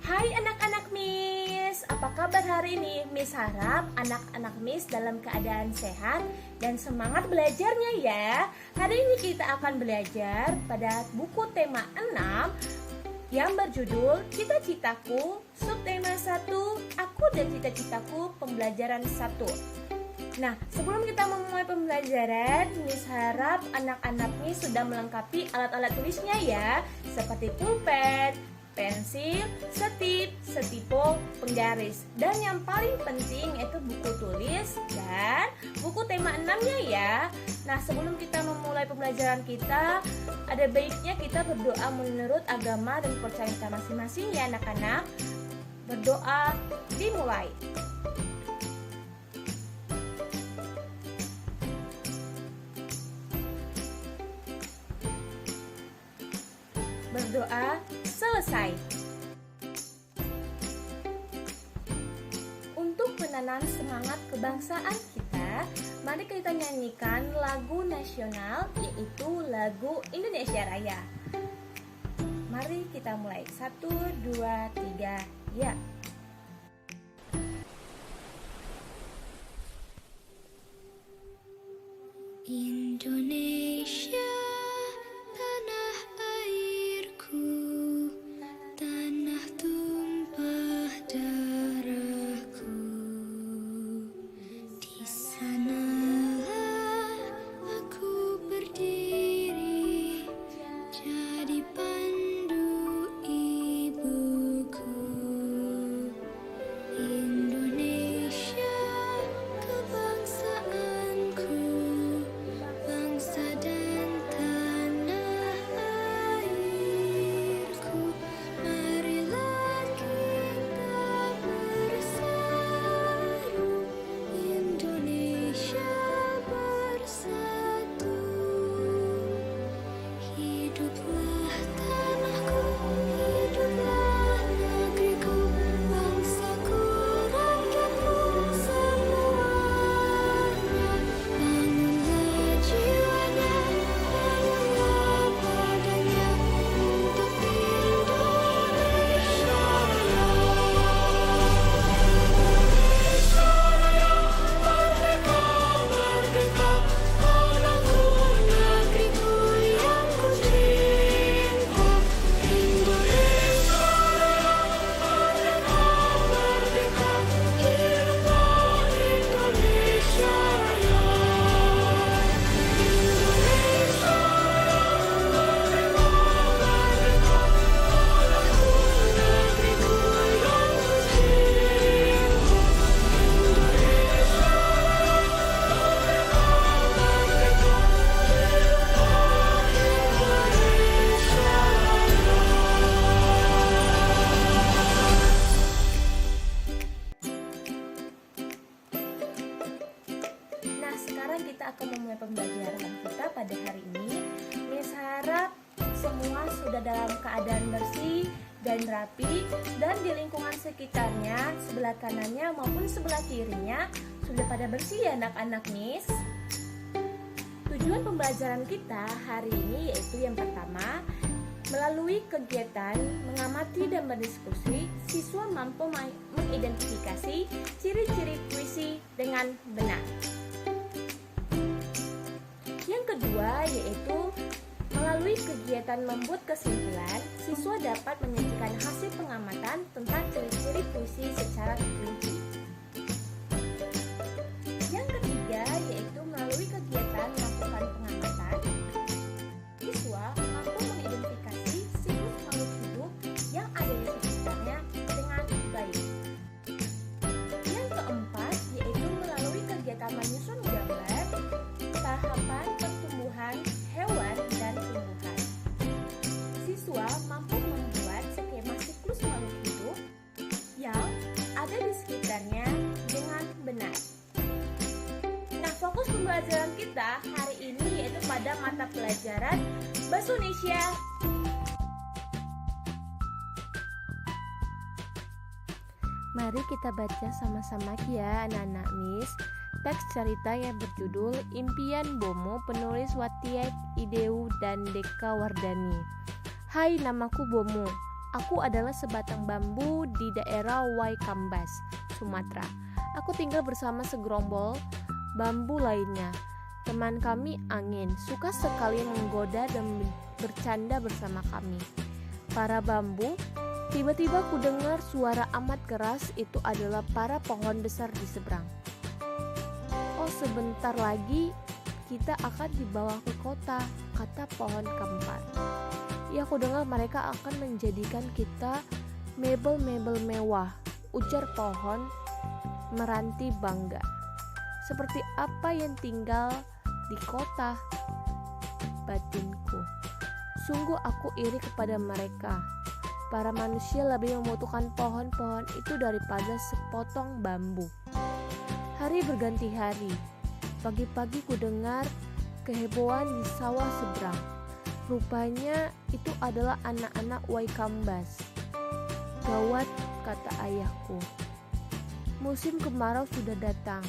Hai anak-anak Miss, apa kabar hari ini? Miss harap anak-anak Miss dalam keadaan sehat dan semangat belajarnya ya. Hari ini kita akan belajar pada buku tema 6 yang berjudul Cita-citaku, subtema 1, Aku dan Cita-citaku, pembelajaran 1. Nah, sebelum kita memulai pembelajaran, Miss harap anak-anak Miss sudah melengkapi alat-alat tulisnya ya, seperti pulpen, pensil, setip, setipo, penggaris, dan yang paling penting yaitu buku tulis dan buku tema 6-nya ya. Nah, sebelum kita memulai pembelajaran kita, ada baiknya kita berdoa menurut agama dan kepercayaan kita masing-masing ya anak-anak. Berdoa dimulai. Berdoa selesai. Untuk menanam semangat kebangsaan kita, mari kita nyanyikan lagu nasional, yaitu lagu Indonesia Raya. Mari kita mulai. 1, 2, 3, ya. Indonesia, tanah airku, tanah tumpah darahku. Di sanalah aku berdiri, jadi pandu ibuku. Indonesia, kebangsaanku, bangsa dan tanah airku. Marilah kita bersatu, Indonesia bersatu. Hiduplah tanahku, hiduplah negeriku, bangsaku, rakyatku semuanya. Bangunlah jiwanya, bangunlah badannya untuk Indonesia Raya. Indonesia Raya, merdeka, merdeka, tanahku, negeriku yang ku cinta. Indonesia Raya, merdeka, merdeka, hiduplah Indonesia Raya. Indonesia Raya, merdeka, merdeka, tanahku, negeriku yang ku cinta. Indonesia Raya, merdeka, merdeka, hiduplah Indonesia Nah, sekarang kita akan memulai pembelajaran kita pada hari ini. Miss harap semua sudah dalam keadaan bersih dan rapi, dan di lingkungan sekitarnya, sebelah kanannya maupun sebelah kirinya sudah pada bersih ya anak-anak Miss. Tujuan pembelajaran kita hari ini yaitu yang pertama, melalui kegiatan mengamati dan berdiskusi, siswa mampu mengidentifikasi ciri-ciri puisi dengan benar. Yang kedua yaitu melalui kegiatan membuat kesimpulan, siswa dapat menyajikan hasil pengamatan tentang ciri-ciri puisi secara terperinci. Yang ketiga yaitu melalui kegiatan melakukan pengamatan, siswa mampu mengidentifikasi siklus makhluk hidup yang ada di sekitarnya dengan baik. Yang keempat yaitu melalui kegiatan menyusun gambar tahapan pertumbuhan hewan dan tumbuhan. Siswa mampu membuat skema siklus makhluk hidup yang ada di sekitarnya dengan benar. Nah, fokus pembelajaran kita hari ini yaitu pada mata pelajaran Bahasa Indonesia. Mari kita baca sama-sama ya anak-anak Miss. Teks cerita yang berjudul Impian Bomo, penulis Watiek Ideu dan Deka Wardani. Hai, namaku Bomo. Aku adalah sebatang bambu di daerah Waikambas, Sumatera. Aku tinggal bersama segerombol bambu lainnya. Teman kami Angin suka sekali menggoda dan bercanda bersama kami. Para bambu, tiba-tiba ku dengar suara amat keras. Itu adalah para pohon besar di seberang. Oh, sebentar lagi kita akan dibawa ke kota, kata pohon keempat. Ya, aku dengar mereka akan menjadikan kita mebel-mebel mewah, ujar pohon meranti bangga. Seperti apa yang tinggal di kota, batinku. Sungguh aku iri kepada mereka. Para manusia lebih membutuhkan pohon-pohon itu daripada sepotong bambu. Hari berganti hari. Pagi-pagi ku dengar kehebohan di sawah seberang. Rupanya itu adalah anak-anak Waikambas. Gawat, kata ayahku. Musim kemarau sudah datang.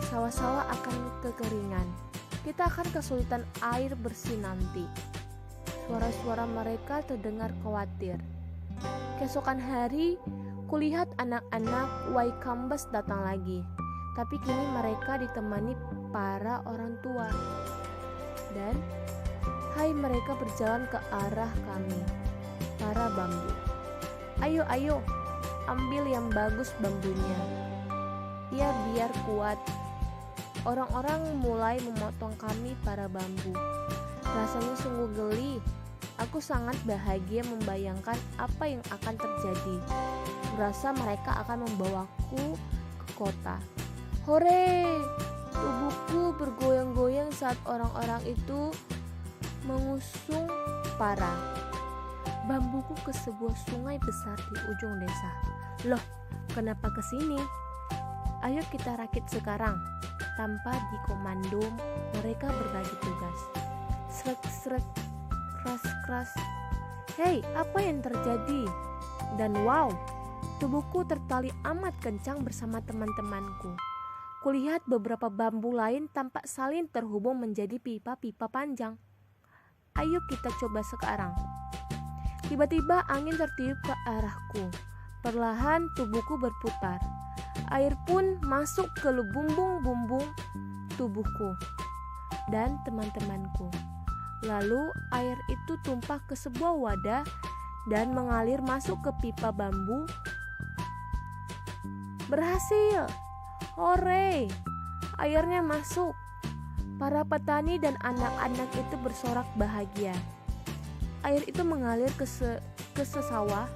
Sawah-sawah akan kekeringan. Kita akan kesulitan air bersih nanti. Suara-suara mereka terdengar khawatir. Keesokan hari, kulihat anak-anak Waikambas datang lagi. Tapi kini mereka ditemani para orang tua. Dan hai, mereka berjalan ke arah kami, para bambu. Ayo, ayo, ambil yang bagus bambunya. Ya, biar kuat. Orang-orang mulai memotong kami para bambu. Rasanya sungguh geli. Aku sangat bahagia membayangkan apa yang akan terjadi. Kurasa mereka akan membawaku ke kota. Hore! Tubuhku bergoyang-goyang saat orang-orang itu mengusung parang bambuku ke sebuah sungai besar di ujung desa. Loh, kenapa ke sini? Ayo kita rakit sekarang. Tanpa dikomando, mereka berbagi tugas. Srek-srek, keras-keras. Hei, apa yang terjadi? Dan wow, tubuhku tertali amat kencang bersama teman-temanku. Kulihat beberapa bambu lain tampak saling terhubung menjadi pipa-pipa panjang. Ayo kita coba sekarang. Tiba-tiba angin tertiup ke arahku. Perlahan tubuhku berputar. Air pun masuk ke lumbung-bumbung tubuhku dan teman-temanku. Lalu air itu tumpah ke sebuah wadah dan mengalir masuk ke pipa bambu. Berhasil! Hore! Airnya masuk. Para petani dan anak-anak itu bersorak bahagia. Air itu mengalir ke sesawah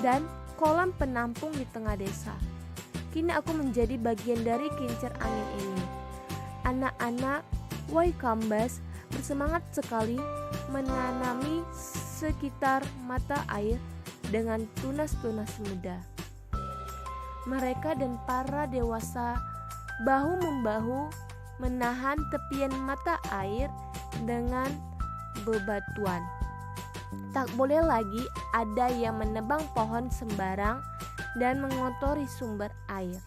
dan kolam penampung di tengah desa. Kini aku menjadi bagian dari kincir angin ini. Anak-anak Waikambas bersemangat sekali menanami sekitar mata air dengan tunas-tunas muda. Mereka dan para dewasa bahu-membahu menahan tepian mata air dengan bebatuan. Tak boleh lagi ada yang menebang pohon sembarang dan mengotori sumber air.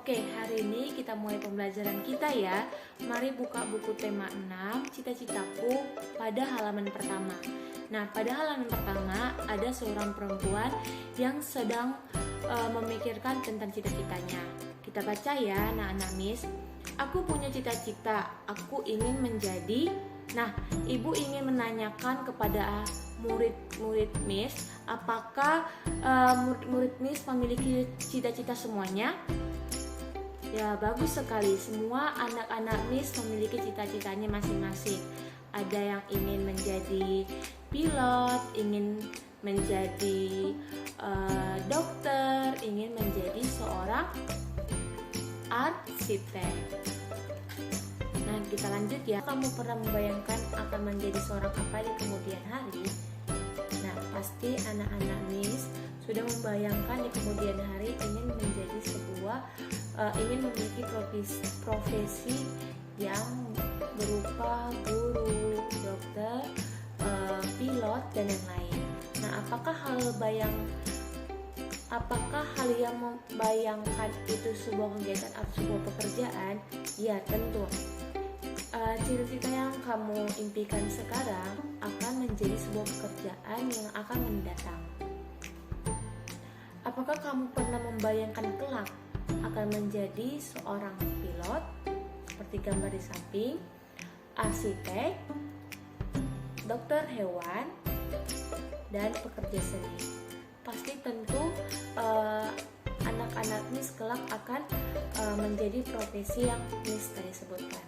Oke, hari ini kita mulai pembelajaran kita ya. Mari buka buku tema 6, cita-citaku pada halaman pertama. Nah, pada halaman pertama ada seorang perempuan yang sedang memikirkan tentang cita-citanya. Kita baca ya, anak-anak Miss. Aku punya cita-cita, aku ingin menjadi. Nah, Ibu ingin menanyakan kepada murid-murid Miss, apakah murid-murid Miss memiliki cita-cita semuanya? Ya, bagus sekali. Semua anak-anak Miss memiliki cita-citanya masing-masing. Ada yang ingin menjadi pilot, ingin menjadi dokter, ingin menjadi seorang arsitek. Nah, kita lanjut ya. Kamu pernah membayangkan akan menjadi seorang apa di kemudian hari? Nah, pasti anak-anak Miss sudah membayangkan di kemudian hari ingin menjadi ingin memiliki profesi yang berupa guru, dokter, pilot dan yang lain. Nah, apakah hal yang membayangkan itu sebuah kegiatan atau sebuah pekerjaan? Ya, tentu. Cita-cita yang kamu impikan sekarang akan menjadi sebuah pekerjaan yang akan mendatang. Apakah kamu pernah membayangkan kelak akan menjadi seorang pilot, seperti gambar di samping, arsitek, dokter hewan, dan pekerja seni? Pasti tentu anak-anak Miss kelak akan menjadi profesi yang Miss tadi sebutkan.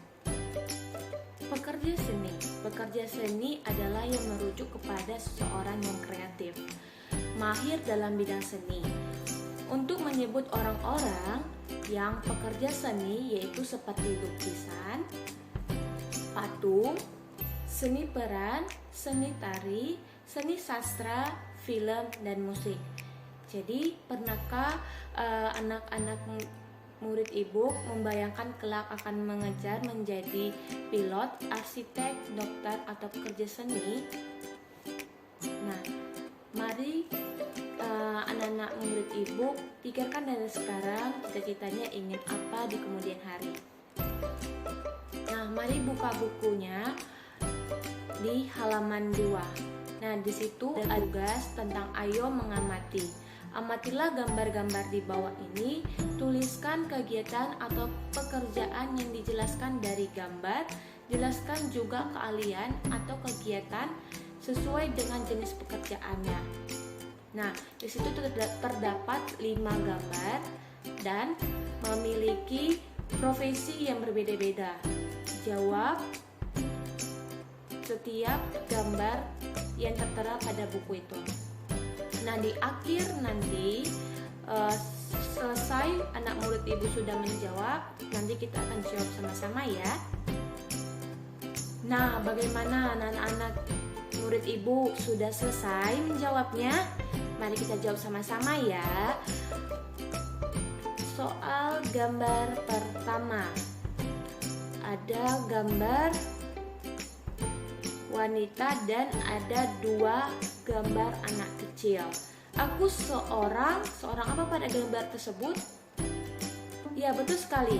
Pekerja seni adalah yang merujuk kepada seseorang yang kreatif, mahir dalam bidang seni. Untuk menyebut orang-orang yang pekerja seni yaitu seperti lukisan, patung, seni peran, seni tari, seni sastra, film, dan musik. Jadi, pernahkah anak-anak murid ibu membayangkan kelak akan mengejar menjadi pilot, arsitek, dokter, atau pekerja seni? Nah, mari anak-anak murid ibu pikirkan dari sekarang cita-citanya ingin apa di kemudian hari. Nah, mari buka bukunya di halaman 2. Nah, di situ ada tugas tentang ayo mengamati. Amatilah gambar-gambar di bawah ini, tuliskan kegiatan atau pekerjaan yang dijelaskan dari gambar, jelaskan juga keahlian atau kegiatan sesuai dengan jenis pekerjaannya. Nah, di situ terdapat 5 gambar dan memiliki profesi yang berbeda-beda. Jawab setiap gambar yang tertera pada buku itu. Nah, di akhir nanti selesai anak murid ibu sudah menjawab, nanti kita akan jawab sama-sama ya. Nah, bagaimana anak-anak murid ibu sudah selesai menjawabnya? Mari kita jawab sama-sama ya. Soal gambar pertama, ada gambar wanita dan ada 2 gambar anak kecil. Aku seorang apa pada gambar tersebut? Ya, betul sekali.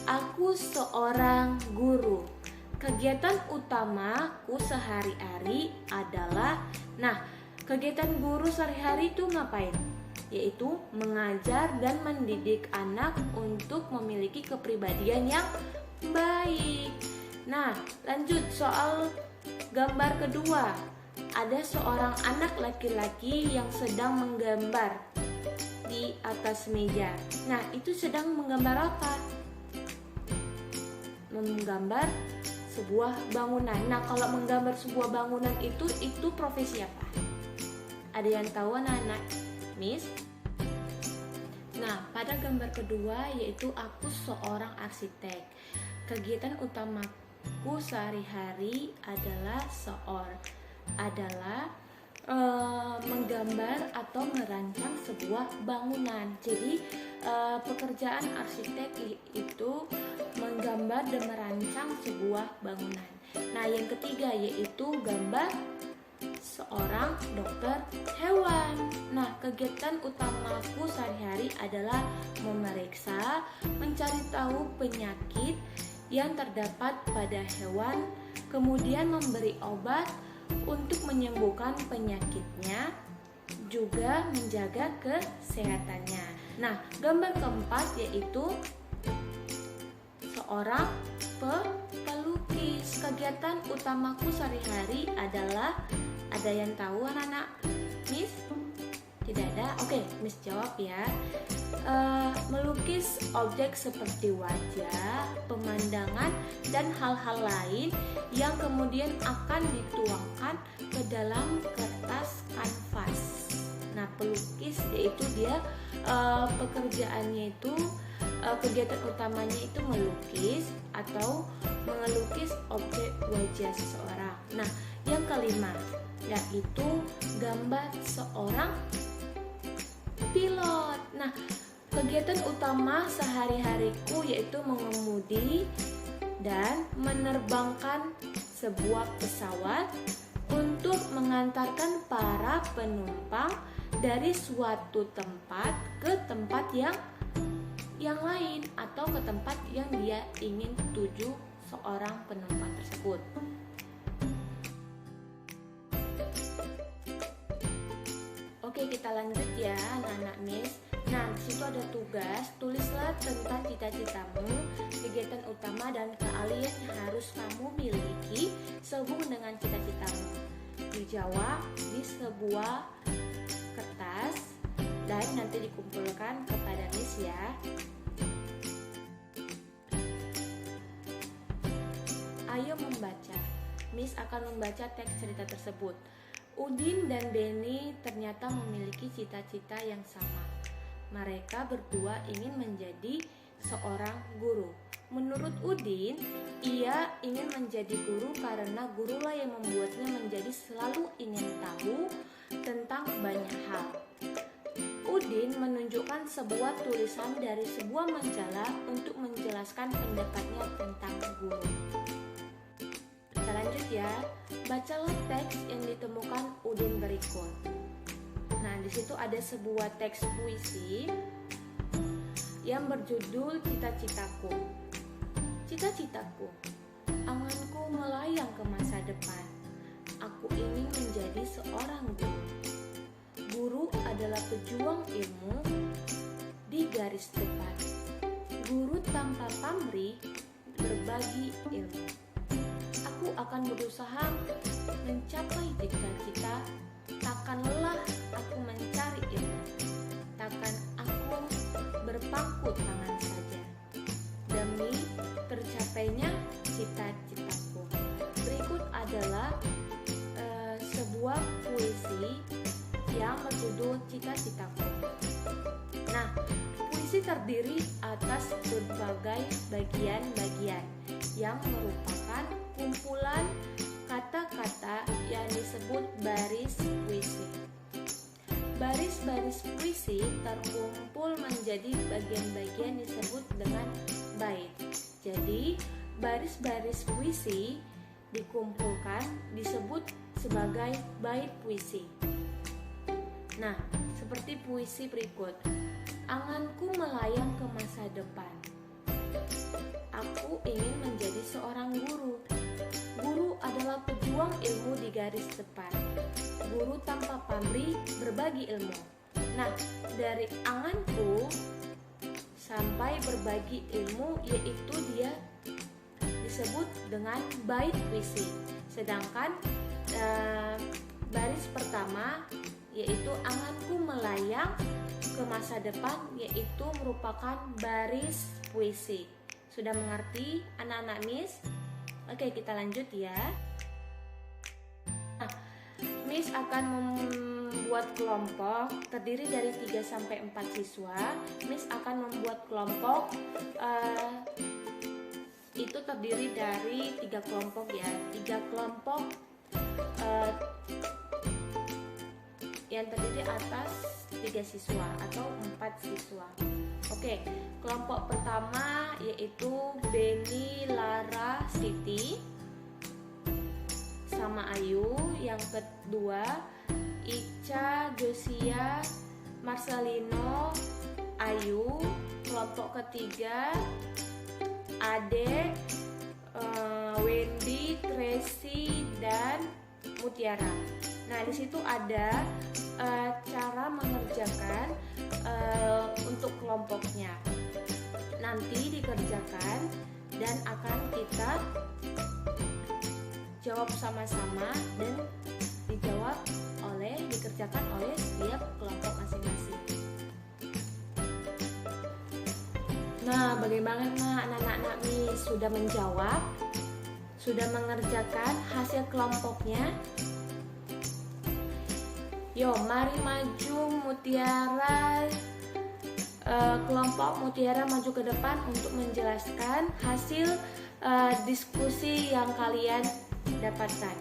Aku seorang guru. Kegiatan utamaku sehari-hari adalah, kegiatan guru sehari-hari itu ngapain? Yaitu mengajar dan mendidik anak untuk memiliki kepribadian yang baik. Nah, lanjut soal gambar kedua. Ada seorang anak laki-laki yang sedang menggambar di atas meja. Nah, itu sedang menggambar apa? Menggambar sebuah bangunan. Nah, kalau menggambar sebuah bangunan itu profesi apa? Ada yang tahu anak-anak Miss? Nah, pada gambar kedua yaitu aku seorang arsitek. Kegiatan utamaku sehari-hari adalah menggambar atau merancang sebuah bangunan. Jadi pekerjaan arsitek itu menggambar dan merancang sebuah bangunan. Nah, yang ketiga yaitu gambar seorang dokter hewan. Nah, kegiatan utamaku sehari-hari adalah memeriksa, mencari tahu penyakit yang terdapat pada hewan, kemudian memberi obat untuk menyembuhkan penyakitnya, juga menjaga kesehatannya. Nah, gambar keempat yaitu seorang pelukis. Kegiatan utamaku sehari-hari adalah, ada yang tahu anak-anak Miss? Tidak ada? Oke, Miss jawab ya. Melukis objek seperti wajah, pemandangan, dan hal-hal lain yang kemudian akan dituangkan ke dalam kertas kanvas. Nah, pelukis yaitu dia pekerjaannya itu, kegiatan utamanya itu melukis atau mengelukis objek wajah seseorang. Nah, yang kelima yaitu gambar seorang pilot. Nah, kegiatan utama sehari-hariku yaitu mengemudi dan menerbangkan sebuah pesawat untuk mengantarkan para penumpang dari suatu tempat ke tempat yang lain atau ke tempat yang dia ingin tuju seorang penumpang tersebut. Oke, kita lanjut ya anak-anak Miss. Nah, disitu ada tugas, tulislah tentang cita-citamu, kegiatan utama dan keahlian yang harus kamu miliki sehubungan dengan cita-citamu. Dijawab di sebuah kertas dan nanti dikumpulkan kepada Miss ya. Ayo membaca. Miss akan membaca teks cerita tersebut. Udin dan Benny ternyata memiliki cita-cita yang sama. Mereka berdua ingin menjadi seorang guru. Menurut Udin, ia ingin menjadi guru karena gurulah yang membuatnya menjadi selalu ingin tahu tentang banyak hal. Udin menunjukkan sebuah tulisan dari sebuah majalah untuk menjelaskan pendapatnya tentang guru. Kita lanjut ya. Bacalah teks yang ditemukan Udin berikut. Nah, di situ ada sebuah teks puisi yang berjudul Cita-citaku. Cita-citaku, anganku melayang ke masa depan. Aku ingin menjadi seorang guru. Guru adalah pejuang ilmu di garis depan. Guru tanpa pamrih berbagi ilmu. Aku akan berusaha mencapai cita-cita, takkan lelah aku mencari ilmu, takkan aku berpangku tangan saja demi tercapainya cita-citaku. Berikut adalah sebuah puisi yang berjudul Cita-citaku. Nah, puisi terdiri atas berbagai bagian-bagian yang merupakan kumpulan kata-kata yang disebut baris puisi. Baris-baris puisi terkumpul menjadi bagian-bagian disebut dengan bait. Jadi, baris-baris puisi dikumpulkan disebut sebagai bait puisi. Nah, seperti puisi berikut. Anganku melayang ke masa depan. Aku ingin menjadi seorang guru. Guru adalah pejuang ilmu di garis depan. Guru tanpa pamrih berbagi ilmu. Nah, dari anganku sampai berbagi ilmu, yaitu dia disebut dengan bait puisi. Sedangkan baris pertama yaitu anganku melayang ke masa depan, yaitu merupakan baris puisi. Sudah mengerti anak-anak Miss? Oke, kita lanjut ya. Nah, Miss akan membuat kelompok terdiri dari 3-4 siswa. Miss akan membuat kelompok itu terdiri dari 3 kelompok ya. 3 kelompok yang terdiri atas 3 siswa atau 4 siswa. Oke, kelompok pertama yaitu Benny, Lara, Siti sama Ayu. Yang kedua Ica, Josia, Marcelino, Ayu. Kelompok ketiga Ade, Wendy, Tracy, dan Mutiara. Nah, di situ ada cara mengerjakan untuk kelompoknya. Nanti dikerjakan dan akan kita jawab sama-sama dan dikerjakan oleh setiap kelompok masing-masing. Nah, bagaimana anak-anak Miss sudah menjawab? Sudah mengerjakan hasil kelompoknya? Yo, mari maju Mutiara. Kelompok Mutiara maju ke depan untuk menjelaskan hasil diskusi yang kalian dapatkan.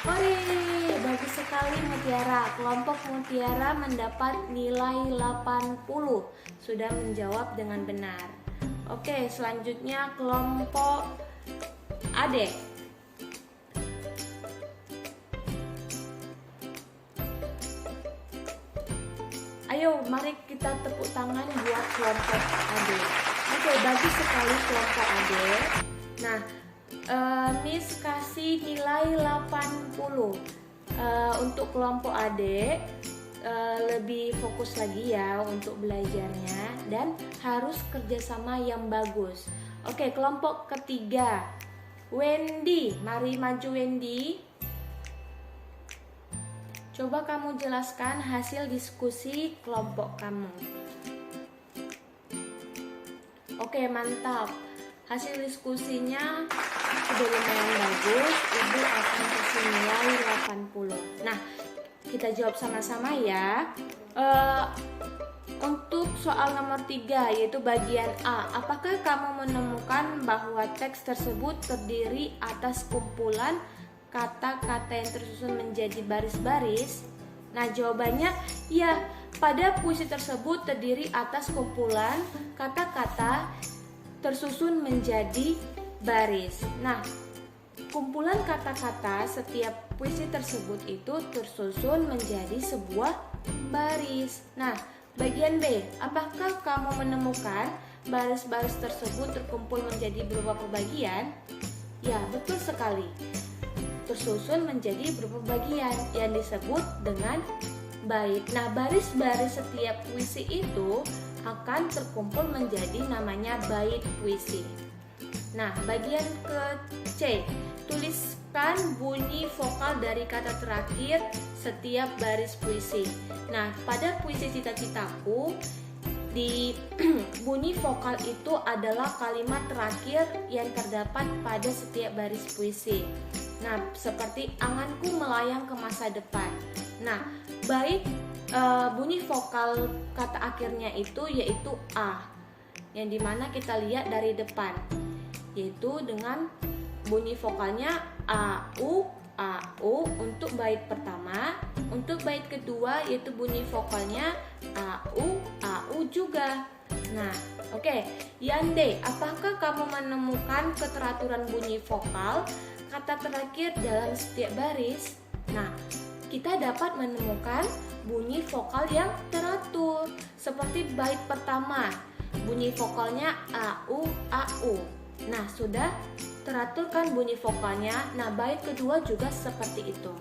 Mari, bagus sekali Mutiara. Mutiara. Kelompok Mutiara mendapat nilai 80. Sudah menjawab dengan benar. Oke, selanjutnya kelompok Ade. Ayo, mari kita tepuk tangan buat kelompok Ade. Oke, bagus sekali kelompok Ade. Nah, Miss kasih nilai 80. Untuk kelompok Ade lebih fokus lagi ya untuk belajarnya dan harus kerjasama yang bagus. Oke, kelompok ketiga Wendy, mari maju Wendy. Coba kamu jelaskan hasil diskusi kelompok kamu. Oke, mantap. Hasil diskusinya sudah lumayan bagus. Ibu akan kasih nilai 80. Nah, kita jawab sama-sama ya. Untuk soal nomor 3 yaitu bagian A. Apakah kamu menemukan bahwa teks tersebut terdiri atas kumpulan kata-kata yang tersusun menjadi baris-baris? Nah, jawabannya ya. Pada puisi tersebut terdiri atas kumpulan kata-kata tersusun menjadi baris. Nah, kumpulan kata-kata setiap puisi tersebut itu tersusun menjadi sebuah baris. Nah, bagian B, apakah kamu menemukan baris-baris tersebut terkumpul menjadi beberapa bagian? Ya, betul sekali. Tersusun menjadi beberapa bagian yang disebut dengan bait. Nah, baris-baris setiap puisi itu akan terkumpul menjadi namanya bait puisi. Nah, bagian ke C, tuliskan bunyi vokal dari kata terakhir setiap baris puisi. Nah, pada puisi Cita-Citaku di bunyi vokal itu adalah kalimat terakhir yang terdapat pada setiap baris puisi. Nah, seperti anganku melayang ke masa depan. Nah, bait bunyi vokal kata akhirnya itu yaitu A, yang dimana kita lihat dari depan, yaitu dengan bunyi vokalnya AU untuk bait pertama. Untuk bait kedua yaitu bunyi vokalnya AU juga. Nah, oke. Yande, apakah kamu menemukan keteraturan bunyi vokal kata terakhir dalam setiap baris? Nah, kita dapat menemukan bunyi vokal yang teratur. Seperti bait pertama, bunyi vokalnya AU. Nah, sudah teratur kan bunyi vokalnya. Nah, bait kedua juga seperti itu.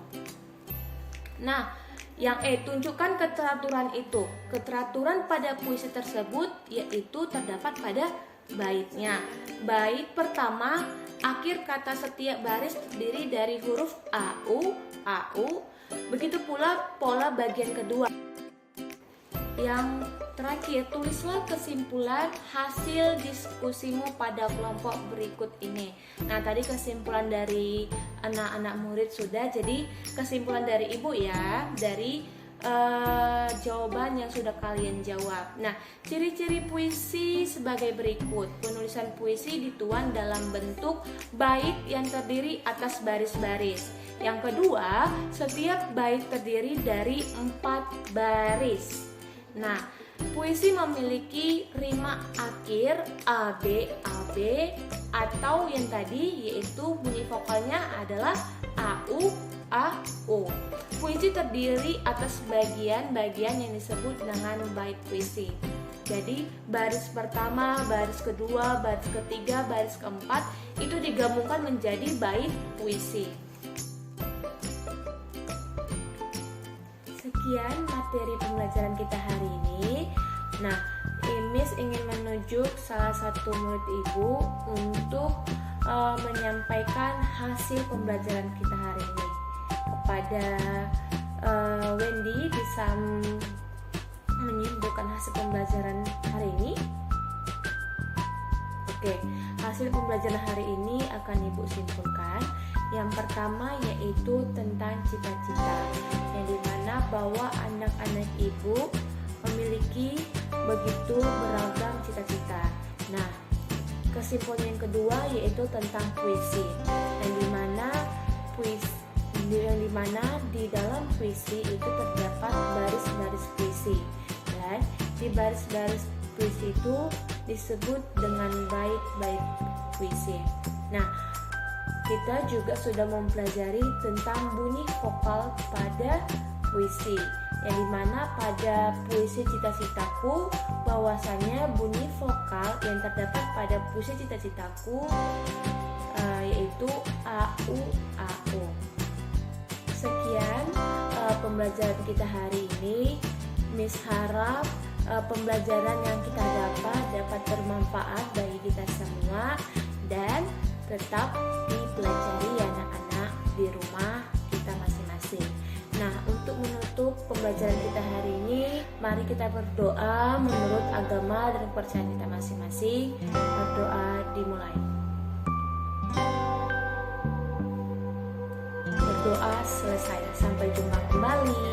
Nah, yang tunjukkan keteraturan itu. Keteraturan pada puisi tersebut yaitu terdapat pada baitnya. Bait pertama, akhir kata setiap baris terdiri dari huruf AU. Begitu pula pola bagian kedua. Yang terakhir, tulislah kesimpulan hasil diskusimu pada kelompok berikut ini. Nah, tadi kesimpulan dari anak-anak murid sudah, jadi kesimpulan dari ibu ya, dari jawaban yang sudah kalian jawab. Nah, ciri-ciri puisi sebagai berikut. Penulisan puisi dituang dalam bentuk bait yang terdiri atas baris-baris. Yang kedua, setiap bait terdiri dari 4 baris. Nah, puisi memiliki rima akhir AB atau yang tadi yaitu bunyi vokalnya adalah AU. Puisi terdiri atas bagian-bagian yang disebut dengan bait puisi. Jadi baris pertama, baris kedua, baris ketiga, baris keempat itu digabungkan menjadi bait puisi. Sekian materi pembelajaran kita hari ini. Nah, Miss ingin menunjuk salah satu murid ibu untuk menyampaikan hasil pembelajaran kita hari ini kepada Wendy. Bisa menyimpulkan hasil pembelajaran hari ini. Oke, hasil pembelajaran hari ini akan ibu simpulkan. Yang pertama yaitu tentang cita-cita, yang dimana bahwa anak-anak ibu memiliki begitu beragam cita-cita. Nah, kesimpulan yang kedua yaitu tentang puisi, yang dimana puisi yang dimana di dalam puisi itu terdapat baris-baris puisi, dan di baris-baris puisi itu disebut dengan bait-bait puisi. Nah, kita juga sudah mempelajari tentang bunyi vokal pada puisi, yang dimana pada puisi Cita-Citaku bahwasanya bunyi vokal yang terdapat pada puisi Cita-Citaku yaitu AU AO. Sekian pembelajaran kita hari ini. Miss harap pembelajaran yang kita dapat bermanfaat bagi kita semua, dan tetap dipelajari ya anak-anak di rumah kita masing-masing. Nah, untuk menutup pembelajaran kita hari ini, mari kita berdoa menurut agama dan kepercayaan kita masing-masing. Berdoa dimulai. Berdoa selesai. Sampai jumpa kembali.